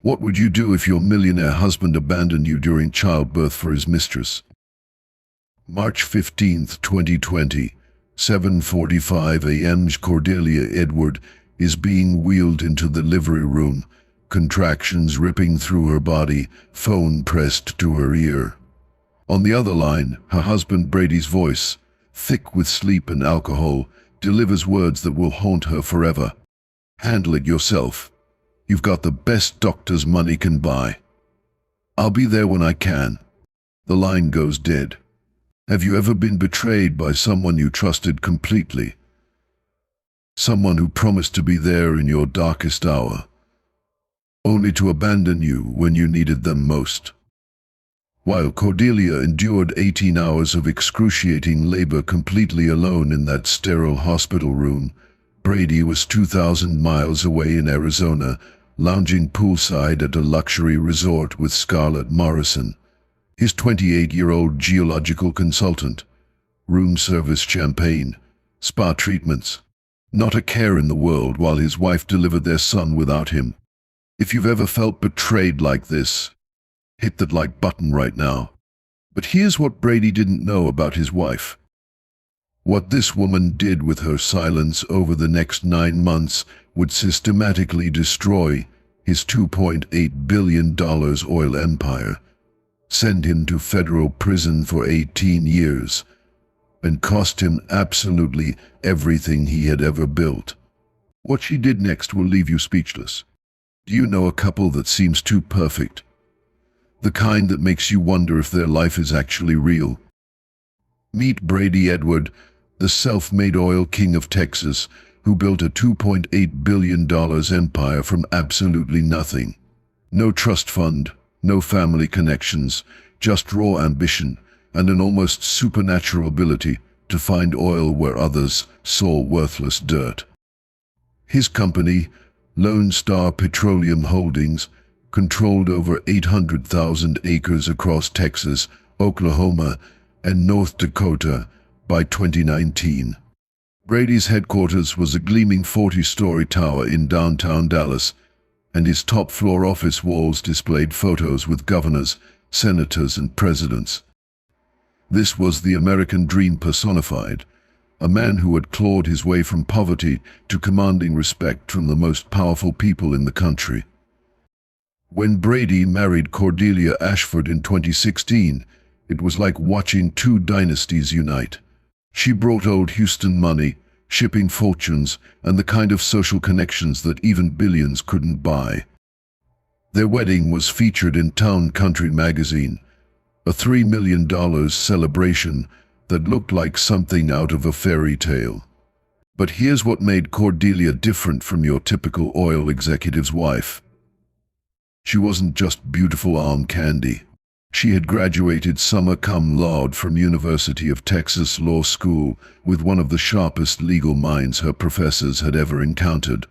What would you do if your millionaire husband abandoned you during childbirth for his mistress? March 15, 2020, 7:45 a.m. Cordelia Edward is being wheeled into the delivery room, contractions ripping through her body, phone pressed to her ear. On the other line, her husband Brady's voice, thick with sleep and alcohol, delivers words that will haunt her forever. Handle it yourself. You've got the best doctors money can buy. I'll be there when I can. The line goes dead. Have you ever been betrayed by someone you trusted completely? Someone who promised to be there in your darkest hour, only to abandon you when you needed them most. While Cordelia endured 18 hours of excruciating labor completely alone in that sterile hospital room, Brady was 2,000 miles away in Arizona, lounging poolside at a luxury resort with Scarlett Morrison, his 28-year-old geological consultant. Room service champagne, spa treatments. Not a care in the world while his wife delivered their son without him. If you've ever felt betrayed like this, hit that like button right now. But here's what Brady didn't know about his wife. What this woman did with her silence over the next 9 months would systematically destroy his $2.8 billion oil empire, send him to federal prison for 18 years, and cost him absolutely everything he had ever built. What she did next will leave you speechless. Do you know a couple that seems too perfect? The kind that makes you wonder if their life is actually real. Meet Brady Edward, the self-made oil king of Texas, who built a $2.8 billion empire from absolutely nothing. No trust fund, no family connections, just raw ambition and an almost supernatural ability to find oil where others saw worthless dirt. His company, Lone Star Petroleum Holdings, controlled over 800,000 acres across Texas, Oklahoma, and North Dakota by 2019. Brady's headquarters was a gleaming 40-story tower in downtown Dallas, and his top-floor office walls displayed photos with governors, senators, and presidents. This was the American dream personified, a man who had clawed his way from poverty to commanding respect from the most powerful people in the country. When Brady married Cordelia Ashford in 2016, it was like watching two dynasties unite. She brought old Houston money, shipping fortunes, and the kind of social connections that even billions couldn't buy. Their wedding was featured in Town Country magazine, a $3 million celebration that looked like something out of a fairy tale. But here's what made Cordelia different from your typical oil executive's wife. She wasn't just beautiful arm candy. She had graduated summa cum laude from University of Texas Law School with one of the sharpest legal minds her professors had ever encountered.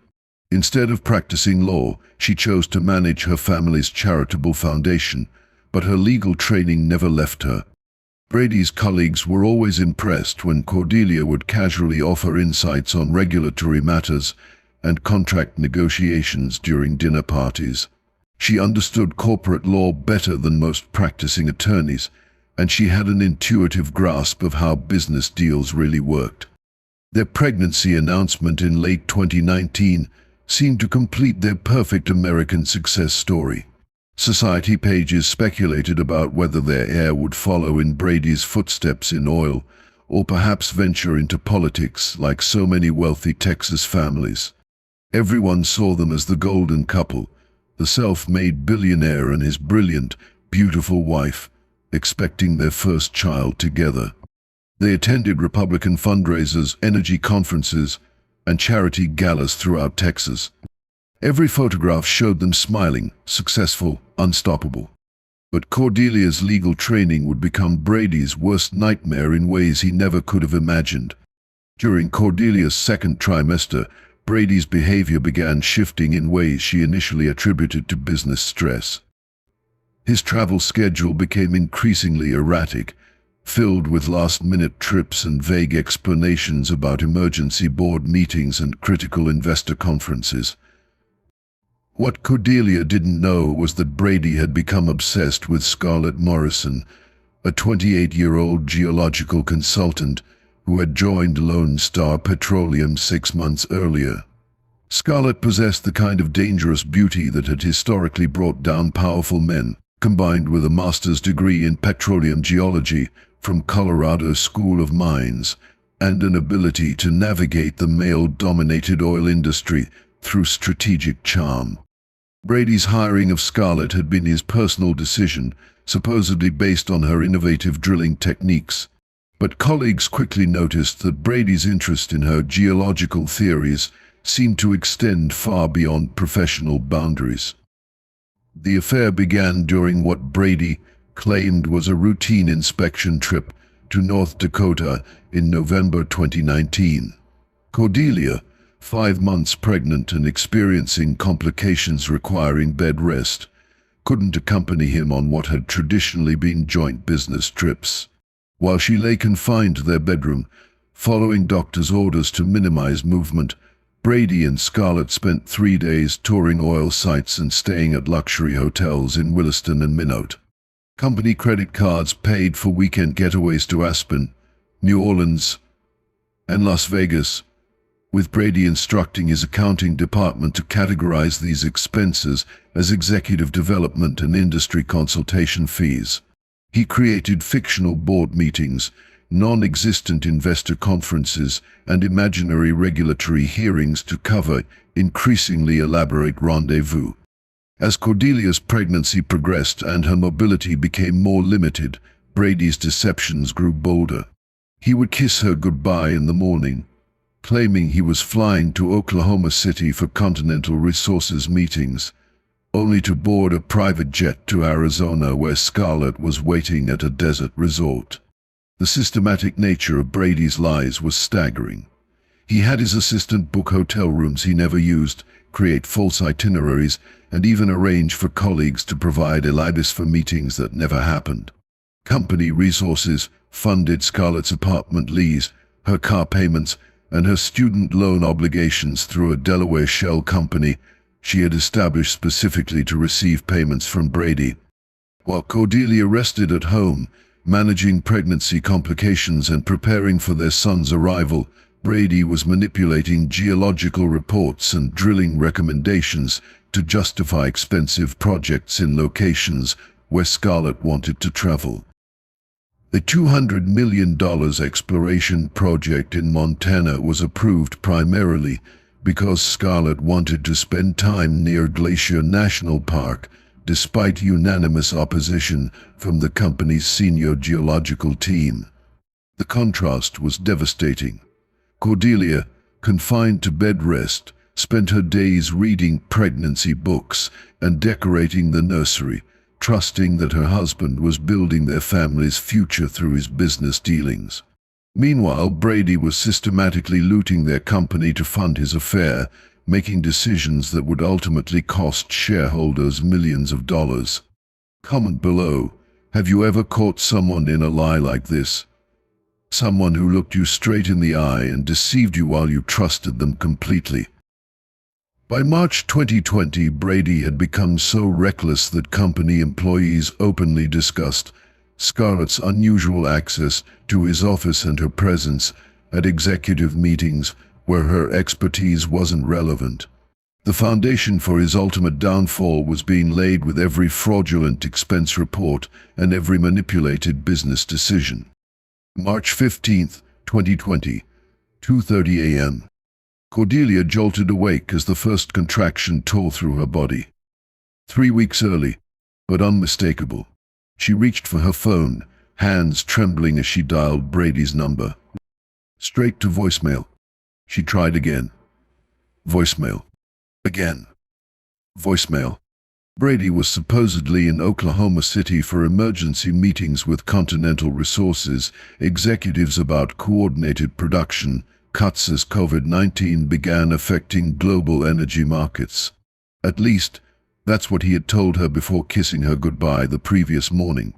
Instead of practicing law, she chose to manage her family's charitable foundation, but her legal training never left her. Brady's colleagues were always impressed when Cordelia would casually offer insights on regulatory matters and contract negotiations during dinner parties. She understood corporate law better than most practicing attorneys, and she had an intuitive grasp of how business deals really worked. Their pregnancy announcement in late 2019 seemed to complete their perfect American success story. Society pages speculated about whether their heir would follow in Brady's footsteps in oil, or perhaps venture into politics like so many wealthy Texas families. Everyone saw them as the golden couple, the self-made billionaire and his brilliant, beautiful wife, expecting their first child together. They attended Republican fundraisers, energy conferences, and charity galas throughout Texas. Every photograph showed them smiling, successful, unstoppable. But Cordelia's legal training would become Brady's worst nightmare in ways he never could have imagined. During Cordelia's second trimester, Brady's behavior began shifting in ways she initially attributed to business stress. His travel schedule became increasingly erratic, filled with last-minute trips and vague explanations about emergency board meetings and critical investor conferences. What Cordelia didn't know was that Brady had become obsessed with Scarlett Morrison, a 28-year-old geological consultant who had joined Lone Star Petroleum 6 months earlier. Scarlett possessed the kind of dangerous beauty that had historically brought down powerful men, combined with a master's degree in petroleum geology from Colorado School of Mines, and an ability to navigate the male-dominated oil industry through strategic charm. Brady's hiring of Scarlett had been his personal decision, supposedly based on her innovative drilling techniques. But colleagues quickly noticed that Brady's interest in her geological theories seemed to extend far beyond professional boundaries. The affair began during what Brady claimed was a routine inspection trip to North Dakota in November 2019. Cordelia, 5 months pregnant and experiencing complications requiring bed rest, couldn't accompany him on what had traditionally been joint business trips. While she lay confined to their bedroom, following doctors' orders to minimize movement, Brady and Scarlett spent 3 days touring oil sites and staying at luxury hotels in Williston and Minot. Company credit cards paid for weekend getaways to Aspen, New Orleans, and Las Vegas, with Brady instructing his accounting department to categorize these expenses as executive development and industry consultation fees. He created fictional board meetings, non-existent investor conferences, and imaginary regulatory hearings to cover increasingly elaborate rendezvous. As Cordelia's pregnancy progressed and her mobility became more limited, Brady's deceptions grew bolder. He would kiss her goodbye in the morning, claiming he was flying to Oklahoma City for Continental Resources meetings, only to board a private jet to Arizona where Scarlett was waiting at a desert resort. The systematic nature of Brady's lies was staggering. He had his assistant book hotel rooms he never used, create false itineraries, and even arrange for colleagues to provide alibis for meetings that never happened. Company resources funded Scarlett's apartment lease, her car payments, and her student loan obligations through a Delaware shell company she had established specifically to receive payments from Brady. While Cordelia rested at home, managing pregnancy complications and preparing for their son's arrival, Brady was manipulating geological reports and drilling recommendations to justify expensive projects in locations where Scarlett wanted to travel. The $200 million exploration project in Montana was approved primarily because Scarlett wanted to spend time near Glacier National Park, despite unanimous opposition from the company's senior geological team. The contrast was devastating. Cordelia, confined to bed rest, spent her days reading pregnancy books and decorating the nursery, trusting that her husband was building their family's future through his business dealings. Meanwhile, Brady was systematically looting their company to fund his affair, making decisions that would ultimately cost shareholders millions of dollars. Comment below, have you ever caught someone in a lie like this? Someone who looked you straight in the eye and deceived you while you trusted them completely. By March 2020, Brady had become so reckless that company employees openly discussed Scarlett's unusual access to his office and her presence at executive meetings where her expertise wasn't relevant. The foundation for his ultimate downfall was being laid with every fraudulent expense report and every manipulated business decision. March 15, 2020, 2:30 a.m. Cordelia jolted awake as the first contraction tore through her body. 3 weeks early, but unmistakable. She reached for her phone, hands trembling as she dialed Brady's number. Straight to voicemail. She tried again. Voicemail. Again. Voicemail. Brady was supposedly in Oklahoma City for emergency meetings with Continental Resources executives about coordinated production cuts as COVID-19 began affecting global energy markets. At least, that's what he had told her before kissing her goodbye the previous morning.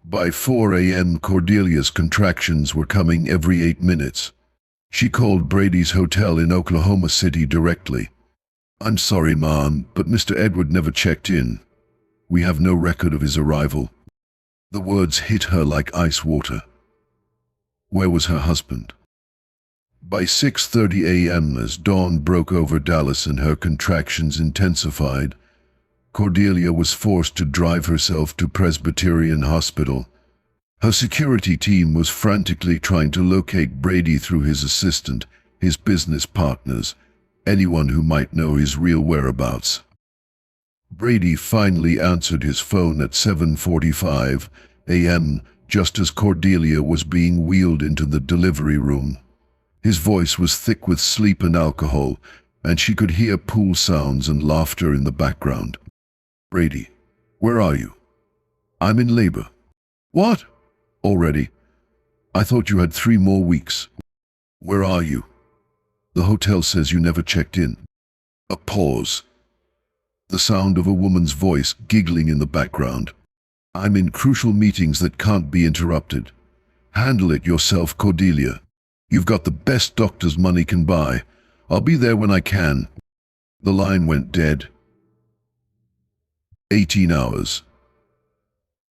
By 4 a.m., Cordelia's contractions were coming every 8 minutes. She called Brady's hotel in Oklahoma City directly. I'm sorry, Mom, but Mr. Edward never checked in. We have no record of his arrival. The words hit her like ice water. Where was her husband? By 6:30 a.m., as dawn broke over Dallas and her contractions intensified, Cordelia was forced to drive herself to Presbyterian Hospital. Her security team was frantically trying to locate Brady through his assistant, his business partners, anyone who might know his real whereabouts. Brady finally answered his phone at 7:45 a.m., just as Cordelia was being wheeled into the delivery room. His voice was thick with sleep and alcohol, and she could hear pool sounds and laughter in the background. "Brady, where are you?" "I'm in labor." "What? Already? I thought you had 3 more weeks." "Where are you?" "The hotel says you never checked in." A pause. The sound of a woman's voice giggling in the background. "I'm in crucial meetings that can't be interrupted. Handle it yourself, Cordelia. You've got the best doctors money can buy. I'll be there when I can." The line went dead. 18 hours.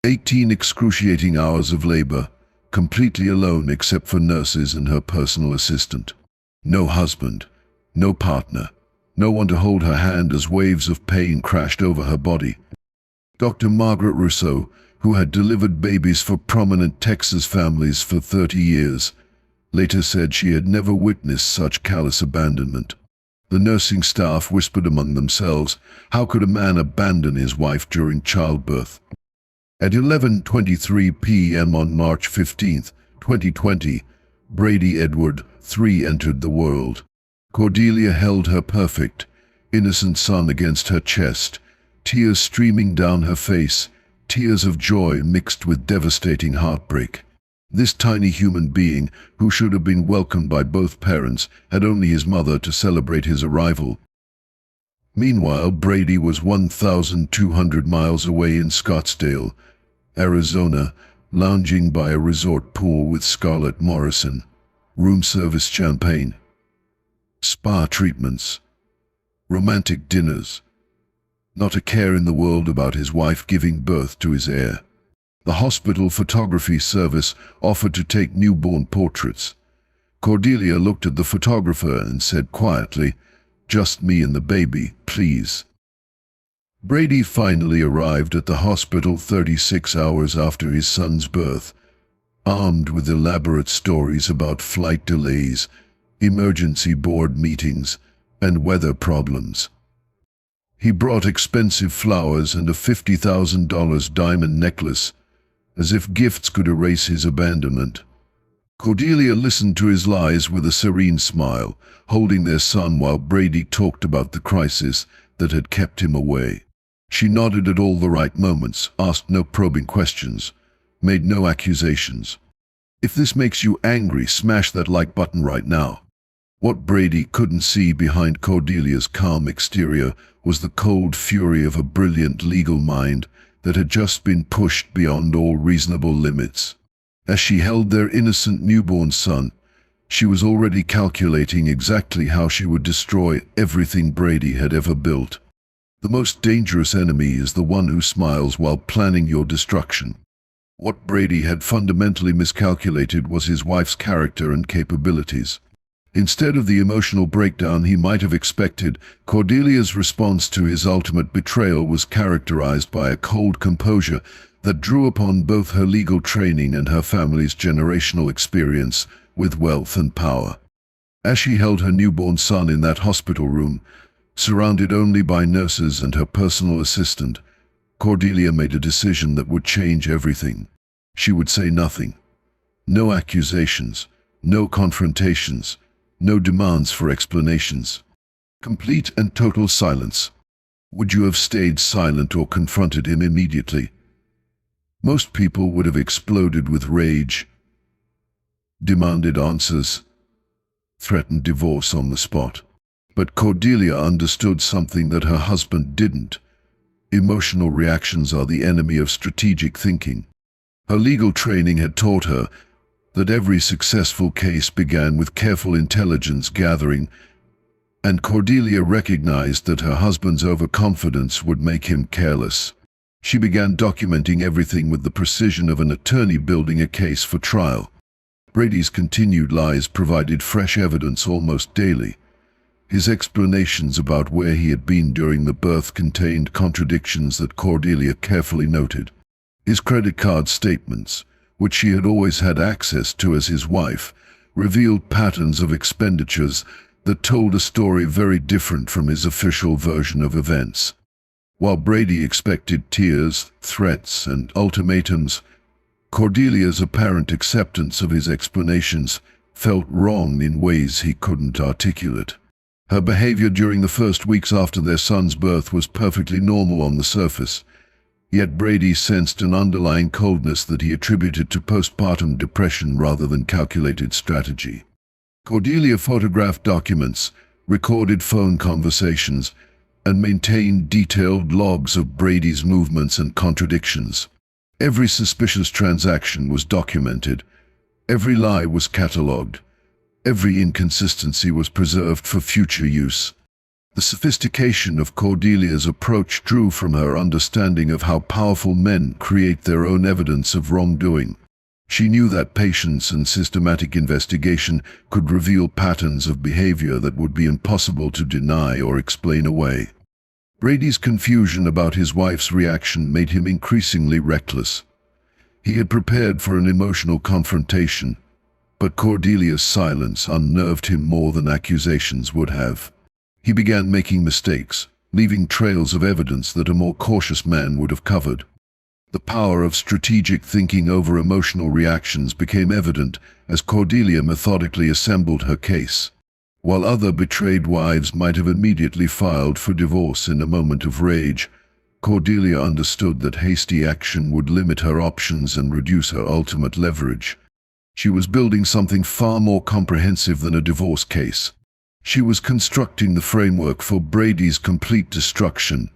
18 excruciating hours of labor, completely alone except for nurses and her personal assistant. No husband, no partner, no one to hold her hand as waves of pain crashed over her body. Dr. Margaret Rousseau, who had delivered babies for prominent Texas families for 30 years, later said she had never witnessed such callous abandonment. The nursing staff whispered among themselves, how could a man abandon his wife during childbirth? At 11:23 p.m. on March 15, 2020, Brady Edward III entered the world. Cordelia held her perfect, innocent son against her chest, tears streaming down her face, tears of joy mixed with devastating heartbreak. This tiny human being, who should have been welcomed by both parents, had only his mother to celebrate his arrival. Meanwhile, Brady was 1,200 miles away in Scottsdale, Arizona, lounging by a resort pool with Scarlett Morrison, room service champagne, spa treatments, romantic dinners. Not a care in the world about his wife giving birth to his heir. The hospital photography service offered to take newborn portraits. Cordelia looked at the photographer and said quietly, "Just me and the baby, please." Brady finally arrived at the hospital 36 hours after his son's birth, armed with elaborate stories about flight delays, emergency board meetings, and weather problems. He brought expensive flowers and a $50,000 diamond necklace, as if gifts could erase his abandonment. Cordelia listened to his lies with a serene smile, holding their son while Brady talked about the crisis that had kept him away. She nodded at all the right moments, asked no probing questions, made no accusations. If this makes you angry, smash that like button right now. What Brady couldn't see behind Cordelia's calm exterior was the cold fury of a brilliant legal mind that had just been pushed beyond all reasonable limits. As she held their innocent newborn son, she was already calculating exactly how she would destroy everything Brady had ever built. The most dangerous enemy is the one who smiles while planning your destruction. What Brady had fundamentally miscalculated was his wife's character and capabilities. Instead of the emotional breakdown he might have expected, Cordelia's response to his ultimate betrayal was characterized by a cold composure that drew upon both her legal training and her family's generational experience with wealth and power. As she held her newborn son in that hospital room, surrounded only by nurses and her personal assistant, Cordelia made a decision that would change everything. She would say nothing. No accusations, no confrontations, no demands for explanations. Complete and total silence. Would you have stayed silent or confronted him immediately? Most people would have exploded with rage, demanded answers, threatened divorce on the spot. But Cordelia understood something that her husband didn't. Emotional reactions are the enemy of strategic thinking. Her legal training had taught her that every successful case began with careful intelligence gathering and Cordelia recognized that her husband's overconfidence would make him careless. She began documenting everything with the precision of an attorney building a case for trial. Brady's continued lies provided fresh evidence almost daily. His explanations about where he had been during the birth contained contradictions that Cordelia carefully noted. His credit card statements, which she had always had access to as his wife, revealed patterns of expenditures that told a story very different from his official version of events. While Brady expected tears, threats, and ultimatums, Cordelia's apparent acceptance of his explanations felt wrong in ways he couldn't articulate. Her behavior during the first weeks after their son's birth was perfectly normal on the surface, yet Brady sensed an underlying coldness that he attributed to postpartum depression rather than calculated strategy. Cordelia photographed documents, recorded phone conversations, and maintained detailed logs of Brady's movements and contradictions. Every suspicious transaction was documented. Every lie was catalogued. Every inconsistency was preserved for future use. The sophistication of Cordelia's approach drew from her understanding of how powerful men create their own evidence of wrongdoing. She knew that patience and systematic investigation could reveal patterns of behavior that would be impossible to deny or explain away. Brady's confusion about his wife's reaction made him increasingly reckless. He had prepared for an emotional confrontation, but Cordelia's silence unnerved him more than accusations would have. He began making mistakes, leaving trails of evidence that a more cautious man would have covered. The power of strategic thinking over emotional reactions became evident as Cordelia methodically assembled her case. While other betrayed wives might have immediately filed for divorce in a moment of rage, Cordelia understood that hasty action would limit her options and reduce her ultimate leverage. She was building something far more comprehensive than a divorce case. She was constructing the framework for Brady's complete destruction,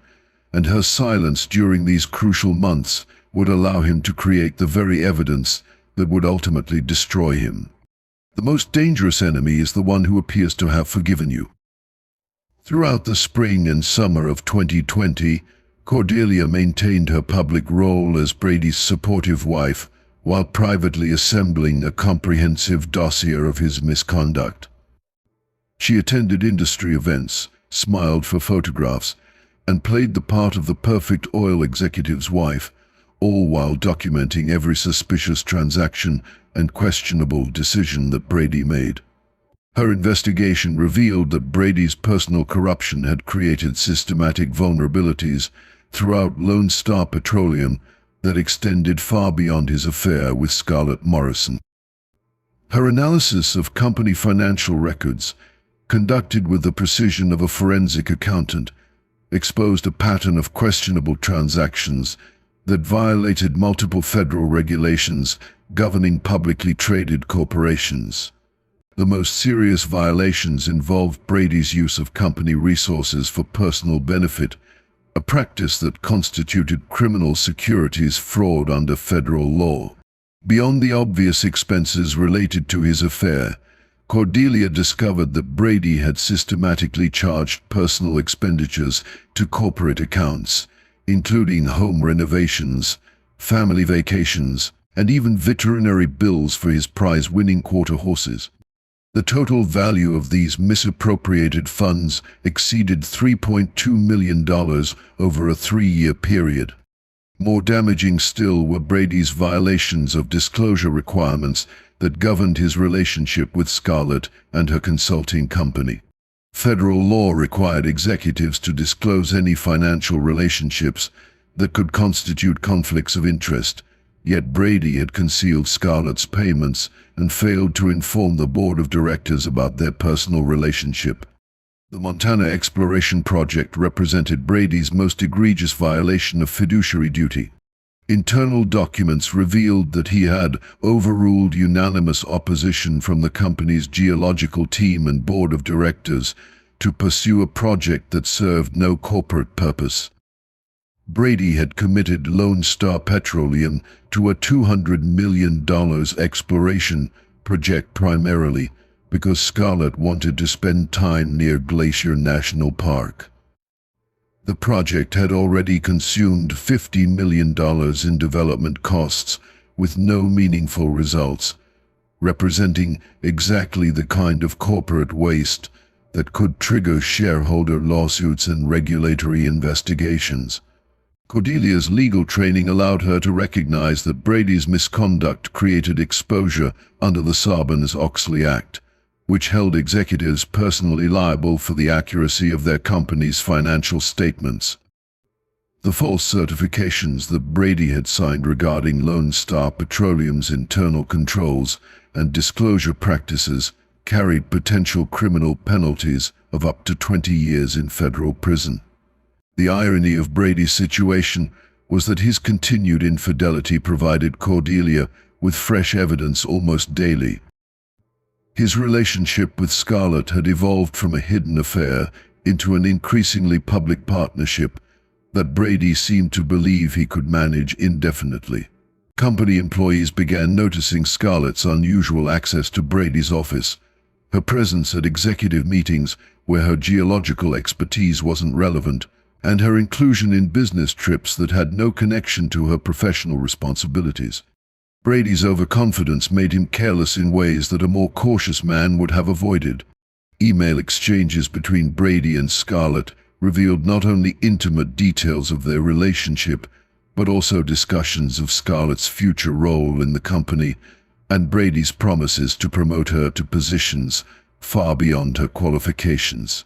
and her silence during these crucial months would allow him to create the very evidence that would ultimately destroy him. The most dangerous enemy is the one who appears to have forgiven you. Throughout the spring and summer of 2020, Cordelia maintained her public role as Brady's supportive wife while privately assembling a comprehensive dossier of his misconduct. She attended industry events, smiled for photographs, and played the part of the perfect oil executive's wife, all while documenting every suspicious transaction and questionable decision that Brady made. Her investigation revealed that Brady's personal corruption had created systematic vulnerabilities throughout Lone Star Petroleum that extended far beyond his affair with Scarlett Morrison. Her analysis of company financial records, conducted with the precision of a forensic accountant, exposed a pattern of questionable transactions that violated multiple federal regulations governing publicly traded corporations. The most serious violations involved Brady's use of company resources for personal benefit, a practice that constituted criminal securities fraud under federal law. Beyond the obvious expenses related to his affair, Cordelia discovered that Brady had systematically charged personal expenditures to corporate accounts, including home renovations, family vacations, and even veterinary bills for his prize-winning quarter horses. The total value of these misappropriated funds exceeded $3.2 million over a 3-year period. More damaging still were Brady's violations of disclosure requirements that governed his relationship with Scarlett and her consulting company. Federal law required executives to disclose any financial relationships that could constitute conflicts of interest, yet Brady had concealed Scarlett's payments and failed to inform the board of directors about their personal relationship. The Montana Exploration Project represented Brady's most egregious violation of fiduciary duty. Internal documents revealed that he had overruled unanimous opposition from the company's geological team and board of directors to pursue a project that served no corporate purpose. Brady had committed Lone Star Petroleum to a $200 million exploration project primarily because Scarlett wanted to spend time near Glacier National Park. The project had already consumed $50 million in development costs, with no meaningful results, representing exactly the kind of corporate waste that could trigger shareholder lawsuits and regulatory investigations. Cordelia's legal training allowed her to recognize that Brady's misconduct created exposure under the Sarbanes-Oxley Act, which held executives personally liable for the accuracy of their company's financial statements. The false certifications that Brady had signed regarding Lone Star Petroleum's internal controls and disclosure practices carried potential criminal penalties of up to 20 years in federal prison. The irony of Brady's situation was that his continued infidelity provided Cordelia with fresh evidence almost daily. His relationship with Scarlett had evolved from a hidden affair into an increasingly public partnership that Brady seemed to believe he could manage indefinitely. Company employees began noticing Scarlett's unusual access to Brady's office, her presence at executive meetings where her geological expertise wasn't relevant, and her inclusion in business trips that had no connection to her professional responsibilities. Brady's overconfidence made him careless in ways that a more cautious man would have avoided. Email exchanges between Brady and Scarlett revealed not only intimate details of their relationship, but also discussions of Scarlett's future role in the company and Brady's promises to promote her to positions far beyond her qualifications.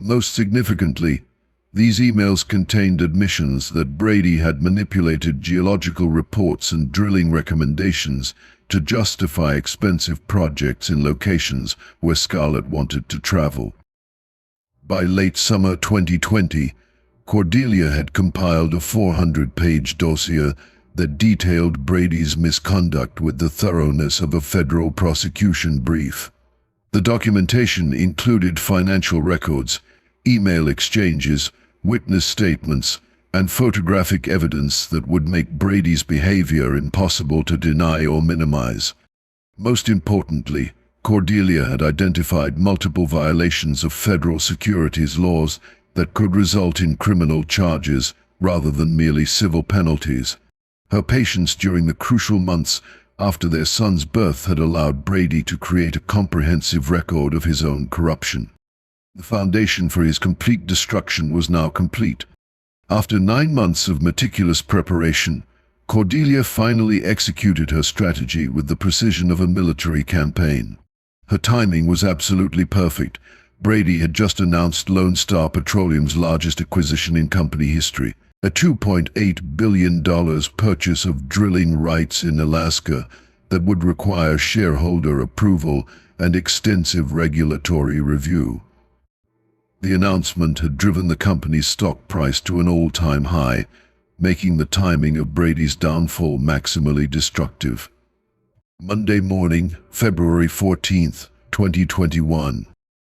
Most significantly, these emails contained admissions that Brady had manipulated geological reports and drilling recommendations to justify expensive projects in locations where Scarlett wanted to travel. By late summer 2020, Cordelia had compiled a 400-page dossier that detailed Brady's misconduct with the thoroughness of a federal prosecution brief. The documentation included financial records, email exchanges, witness statements, and photographic evidence that would make Brady's behavior impossible to deny or minimize. Most importantly, Cordelia had identified multiple violations of federal securities laws that could result in criminal charges rather than merely civil penalties. Her patience during the crucial months after their son's birth had allowed Brady to create a comprehensive record of his own corruption. The foundation for his complete destruction was now complete. After 9 months of meticulous preparation, Cordelia finally executed her strategy with the precision of a military campaign. Her timing was absolutely perfect. Brady had just announced Lone Star Petroleum's largest acquisition in company history, a $2.8 billion purchase of drilling rights in Alaska that would require shareholder approval and extensive regulatory review. The announcement had driven the company's stock price to an all-time high, making the timing of Brady's downfall maximally destructive. Monday morning, February 14, 2021.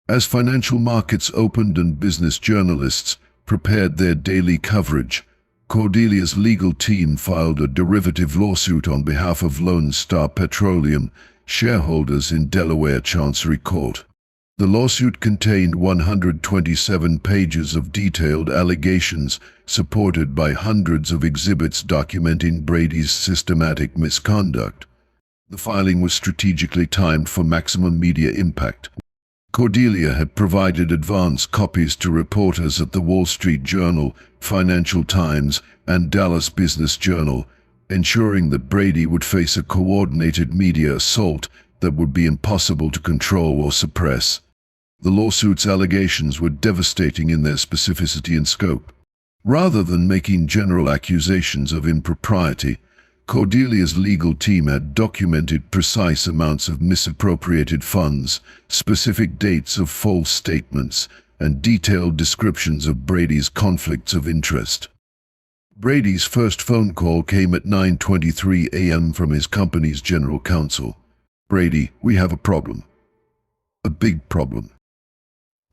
As financial markets opened and business journalists prepared their daily coverage, Cordelia's legal team filed a derivative lawsuit on behalf of Lone Star Petroleum shareholders in Delaware Chancery Court. The lawsuit contained 127 pages of detailed allegations supported by hundreds of exhibits documenting Brady's systematic misconduct. The filing was strategically timed for maximum media impact. Cordelia had provided advance copies to reporters at the Wall Street Journal, Financial Times, and Dallas Business Journal, ensuring that Brady would face a coordinated media assault that would be impossible to control or suppress. The lawsuit's allegations were devastating in their specificity and scope. Rather than making general accusations of impropriety, Cordelia's legal team had documented precise amounts of misappropriated funds, specific dates of false statements, and detailed descriptions of Brady's conflicts of interest. Brady's first phone call came at 9:23 a.m. from his company's general counsel. "Brady, we have a problem. A big problem."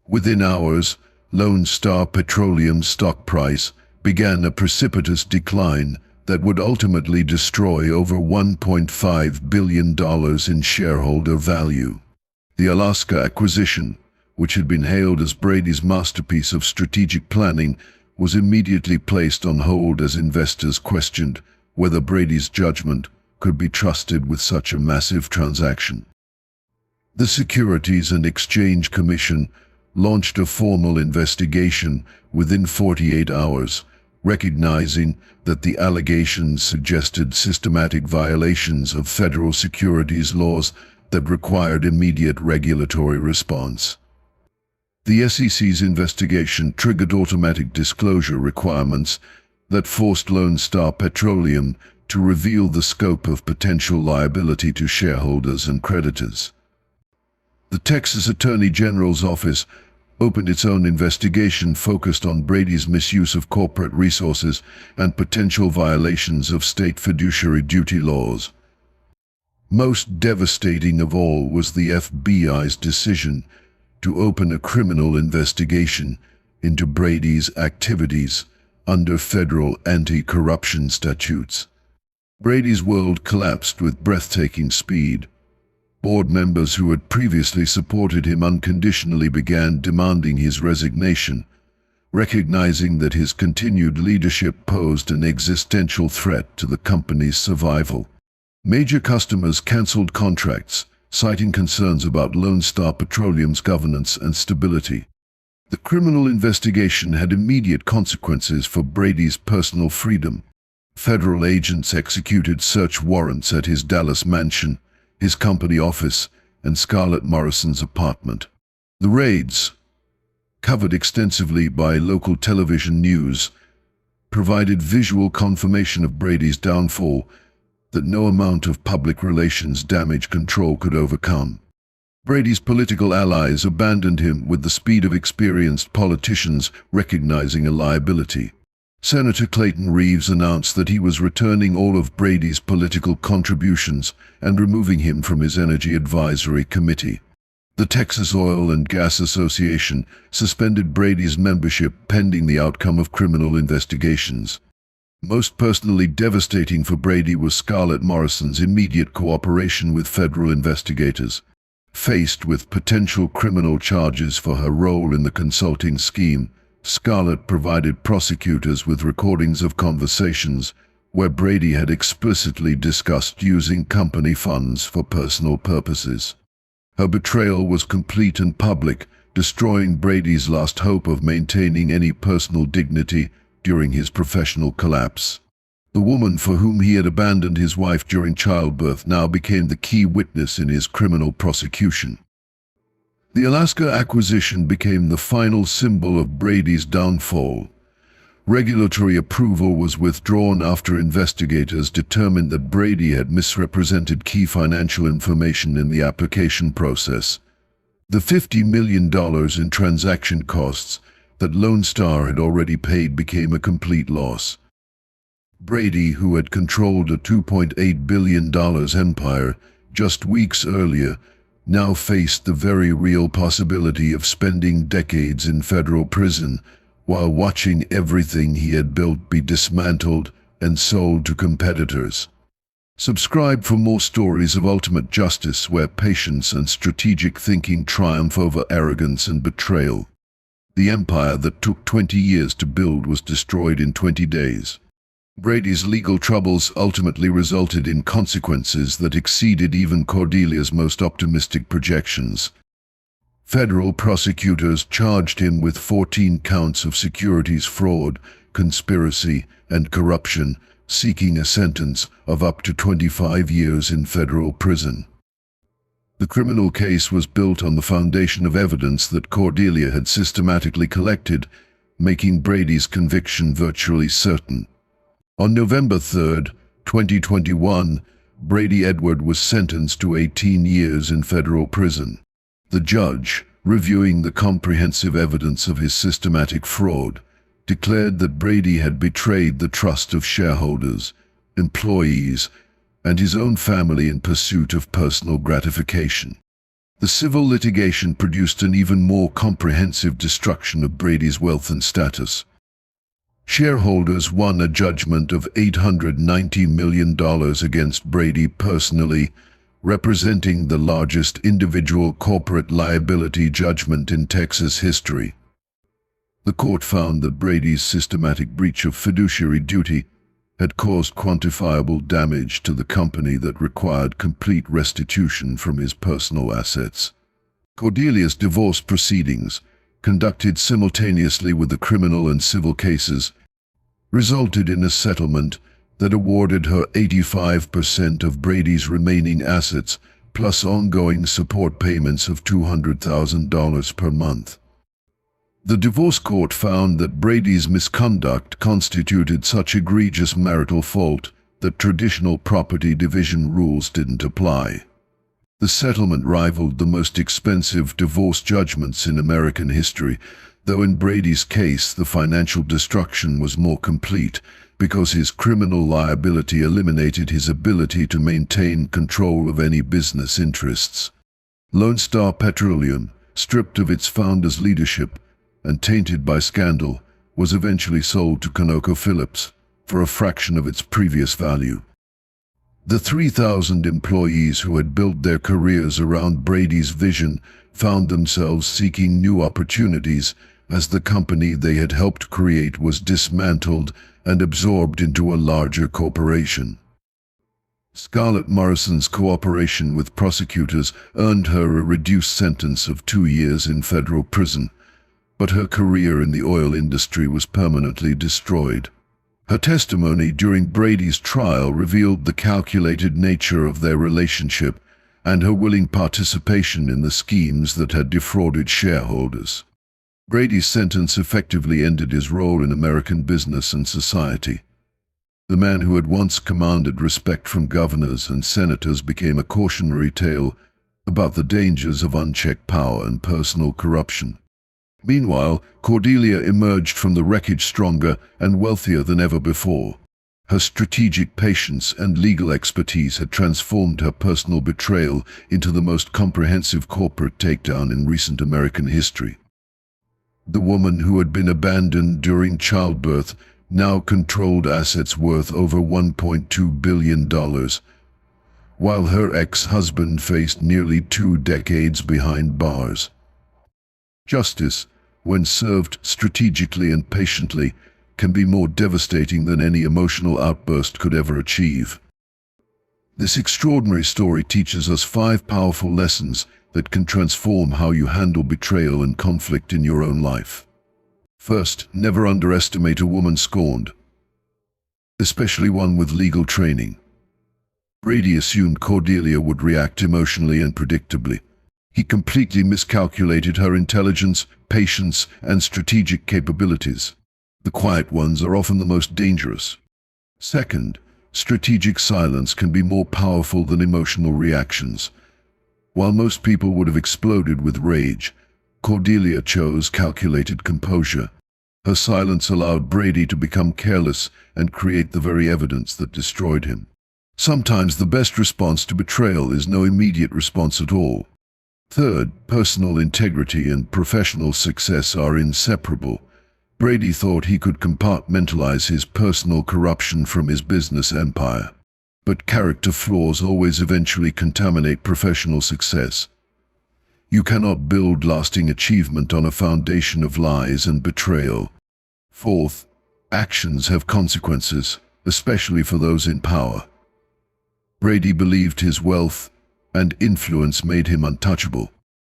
Within hours, Lone Star Petroleum's stock price began a precipitous decline that would ultimately destroy over $1.5 billion in shareholder value. The Alaska acquisition, which had been hailed as Brady's masterpiece of strategic planning, was immediately placed on hold as investors questioned whether Brady's judgment could be trusted with such a massive transaction. The Securities and Exchange Commission launched a formal investigation within 48 hours, recognizing that the allegations suggested systematic violations of federal securities laws that required immediate regulatory response. The SEC's investigation triggered automatic disclosure requirements that forced Lone Star Petroleum to reveal the scope of potential liability to shareholders and creditors. The Texas Attorney General's office opened its own investigation focused on Brady's misuse of corporate resources and potential violations of state fiduciary duty laws. Most devastating of all was the FBI's decision to open a criminal investigation into Brady's activities under federal anti-corruption statutes. Brady's world collapsed with breathtaking speed. Board members who had previously supported him unconditionally began demanding his resignation, recognizing that his continued leadership posed an existential threat to the company's survival. Major customers canceled contracts, citing concerns about Lone Star Petroleum's governance and stability. The criminal investigation had immediate consequences for Brady's personal freedom. Federal agents executed search warrants at his Dallas mansion, his company office, and Scarlett Morrison's apartment. The raids, covered extensively by local television news, provided visual confirmation of Brady's downfall that no amount of public relations damage control could overcome. Brady's political allies abandoned him with the speed of experienced politicians recognizing a liability. Senator Clayton Reeves announced that he was returning all of Brady's political contributions and removing him from his Energy Advisory Committee. The Texas Oil and Gas Association suspended Brady's membership pending the outcome of criminal investigations. Most personally devastating for Brady was Scarlett Morrison's immediate cooperation with federal investigators. Faced with potential criminal charges for her role in the consulting scheme, Scarlett provided prosecutors with recordings of conversations where Brady had explicitly discussed using company funds for personal purposes. Her betrayal was complete and public, destroying Brady's last hope of maintaining any personal dignity during his professional collapse. The woman for whom he had abandoned his wife during childbirth now became the key witness in his criminal prosecution. The Alaska acquisition became the final symbol of Brady's downfall. Regulatory approval was withdrawn after investigators determined that Brady had misrepresented key financial information in the application process. The $50 million in transaction costs that Lone Star had already paid became a complete loss. Brady, who had controlled a $2.8 billion empire just weeks earlier, now faced the very real possibility of spending decades in federal prison while watching everything he had built be dismantled and sold to competitors. Subscribe for more stories of ultimate justice where patience and strategic thinking triumph over arrogance and betrayal. The empire that took 20 years to build was destroyed in 20 days. Brady's legal troubles ultimately resulted in consequences that exceeded even Cordelia's most optimistic projections. Federal prosecutors charged him with 14 counts of securities fraud, conspiracy, and corruption, seeking a sentence of up to 25 years in federal prison. The criminal case was built on the foundation of evidence that Cordelia had systematically collected, making Brady's conviction virtually certain. On November 3, 2021, Brady Edward was sentenced to 18 years in federal prison. The judge, reviewing the comprehensive evidence of his systematic fraud, declared that Brady had betrayed the trust of shareholders, employees, and his own family in pursuit of personal gratification. The civil litigation produced an even more comprehensive destruction of Brady's wealth and status. Shareholders won a judgment of $890 million against Brady personally, representing the largest individual corporate liability judgment in Texas history. The court found that Brady's systematic breach of fiduciary duty had caused quantifiable damage to the company that required complete restitution from his personal assets. Cordelia's divorce proceedings, conducted simultaneously with the criminal and civil cases, resulted in a settlement that awarded her 85% of Brady's remaining assets, plus ongoing support payments of $200,000 per month. The divorce court found that Brady's misconduct constituted such egregious marital fault that traditional property division rules didn't apply. The settlement rivaled the most expensive divorce judgments in American history, though in Brady's case the financial destruction was more complete because his criminal liability eliminated his ability to maintain control of any business interests. Lone Star Petroleum, stripped of its founder's leadership and tainted by scandal, was eventually sold to ConocoPhillips for a fraction of its previous value. The 3,000 employees who had built their careers around Brady's vision found themselves seeking new opportunities as the company they had helped create was dismantled and absorbed into a larger corporation. Scarlett Morrison's cooperation with prosecutors earned her a reduced sentence of 2 years in federal prison, but her career in the oil industry was permanently destroyed. Her testimony during Brady's trial revealed the calculated nature of their relationship and her willing participation in the schemes that had defrauded shareholders. Brady's sentence effectively ended his role in American business and society. The man who had once commanded respect from governors and senators became a cautionary tale about the dangers of unchecked power and personal corruption. Meanwhile, Cordelia emerged from the wreckage stronger and wealthier than ever before. Her strategic patience and legal expertise had transformed her personal betrayal into the most comprehensive corporate takedown in recent American history. The woman who had been abandoned during childbirth now controlled assets worth over $1.2 billion, while her ex-husband faced nearly 2 decades behind bars. Justice, when served strategically and patiently, can be more devastating than any emotional outburst could ever achieve. This extraordinary story teaches us 5 powerful lessons that can transform how you handle betrayal and conflict in your own life. First, never underestimate a woman scorned, especially one with legal training. Brady assumed Cordelia would react emotionally and predictably. He completely miscalculated her intelligence, patience, and strategic capabilities. The quiet ones are often the most dangerous. Second, strategic silence can be more powerful than emotional reactions. While most people would have exploded with rage, Cordelia chose calculated composure. Her silence allowed Brady to become careless and create the very evidence that destroyed him. Sometimes the best response to betrayal is no immediate response at all. Third, personal integrity and professional success are inseparable. Brady thought he could compartmentalize his personal corruption from his business empire. But character flaws always eventually contaminate professional success. You cannot build lasting achievement on a foundation of lies and betrayal. Fourth, actions have consequences, especially for those in power. Brady believed his wealth and influence made him untouchable.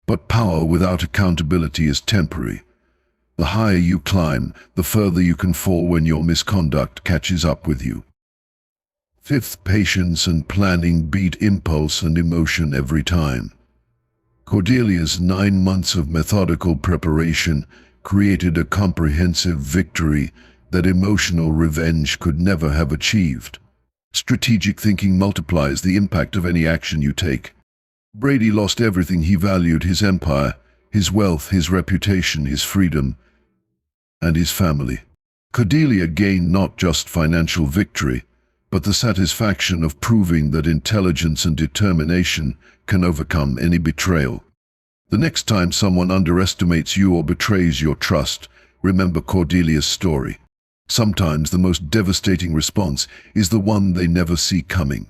But power without accountability is temporary. The higher you climb, the further you can fall when your misconduct catches up with you. Fifth, patience and planning beat impulse and emotion every time. Cordelia's 9 months of methodical preparation created a comprehensive victory that emotional revenge could never have achieved. Strategic thinking multiplies the impact of any action you take. Brady lost everything he valued: his empire, his wealth, his reputation, his freedom, and his family. Cordelia gained not just financial victory, but the satisfaction of proving that intelligence and determination can overcome any betrayal. The next time someone underestimates you or betrays your trust, remember Cordelia's story. Sometimes the most devastating response is the one they never see coming.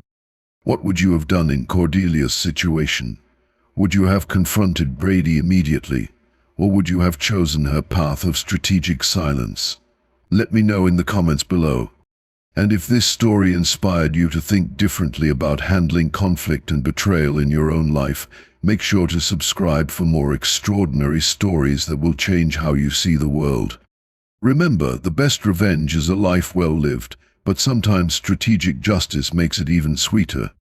What would you have done in Cordelia's situation? Would you have confronted Brady immediately, or would you have chosen her path of strategic silence? Let me know in the comments below. And if this story inspired you to think differently about handling conflict and betrayal in your own life, make sure to subscribe for more extraordinary stories that will change how you see the world. Remember, the best revenge is a life well lived, but sometimes strategic justice makes it even sweeter.